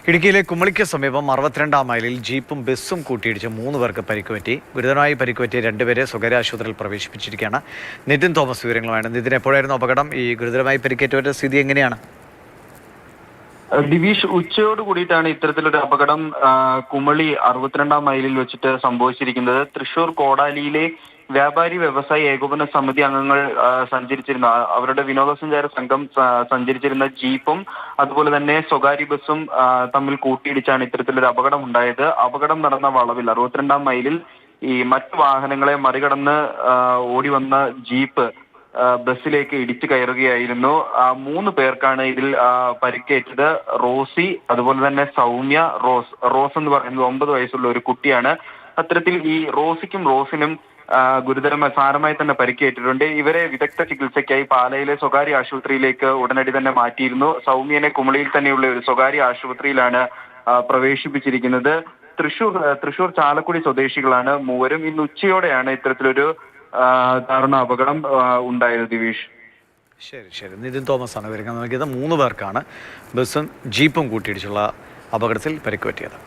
ഇടുക്കിയിലെ കുമളിക്ക് സമീപം 62-ാം മൈലിൽ ജീപ്പും ബസ്സും കൂട്ടിയിടിച്ച് 3 പേർക്ക് പരിക്കുപറ്റി. ഗുരുതരമായി പരിക്കുപറ്റിയ 2 പേരെ സ്വകാര്യ ആശുപത്രിയിൽ പ്രവേശിപ്പിച്ചിരിക്കുകയാണ്. നിതിൻ തോമസ് വിവരങ്ങളുമാണ്. നിതിൻ, എപ്പോഴായിരുന്നു അപകടം? ഈ ഗുരുതരമായി പരിക്കേറ്റവരുടെ സ്ഥിതി എങ്ങനെയാണ്? ദിവിഷ്, ഉച്ചയോട് കൂടിയിട്ടാണ് ഇത്തരത്തിലൊരു അപകടം കുമളി 62-ാം മൈലിൽ വെച്ചിട്ട് സംഭവിച്ചിരിക്കുന്നത്. തൃശൂർ കോടാലിയിലെ വ്യാപാരി വ്യവസായി ഏകോപന സമിതി അംഗങ്ങൾ സഞ്ചരിച്ചിരുന്ന അവരുടെ വിനോദസഞ്ചാര സംഘം സഞ്ചരിച്ചിരുന്ന ജീപ്പും അതുപോലെ തന്നെ സ്വകാര്യ ബസ്സും തമ്മിൽ കൂട്ടിയിടിച്ചാണ് ഇത്തരത്തിലൊരു അപകടം ഉണ്ടായത്. അപകടം നടന്ന വളവിൽ 62-ാം മൈലിൽ ഈ മറ്റു വാഹനങ്ങളെ മറികടന്ന് ഓടി വന്ന ജീപ്പ് ബസ്സിലേക്ക് ഇടിച്ചു കയറുകയായിരുന്നു. 3 പേർക്കാണ് ഇതിൽ പരിക്കേറ്റത്. റോസി, അതുപോലെ തന്നെ സൗമ്യ, റോസ് എന്ന് പറയുന്നത് 9 വയസ്സുള്ള ഒരു കുട്ടിയാണ്. അത്തരത്തിൽ ഈ റോസിക്കും റോസിനും സാരമായി തന്നെ പരിക്കേറ്റിട്ടുണ്ട്. ഇവരെ വിദഗ്ധ ചികിത്സയ്ക്കായി പാലയിലെ സ്വകാര്യ ആശുപത്രിയിലേക്ക് ഉടനടി തന്നെ മാറ്റിയിരുന്നു. സൗമ്യനെ കുമളിയിൽ തന്നെയുള്ള ഒരു സ്വകാര്യ ആശുപത്രിയിലാണ് പ്രവേശിപ്പിച്ചിരിക്കുന്നത്. തൃശൂർ ചാലക്കുടി സ്വദേശികളാണ് മൂവരും. ഇന്ന് ഉച്ചയോടെയാണ് ഇത്തരത്തിലൊരു ദാരുണ അപകടം ഉണ്ടായത്. ദിവിഷ്, ശരി. നിതിൻ തോമസ് ആണ് വിവരങ്ങൾ നൽകിയത്. 3 പേർക്കാണ് ബസ്സും ജീപ്പും കൂട്ടിയിടിച്ചുള്ള അപകടത്തിൽ പരിക്കുപറ്റിയത്.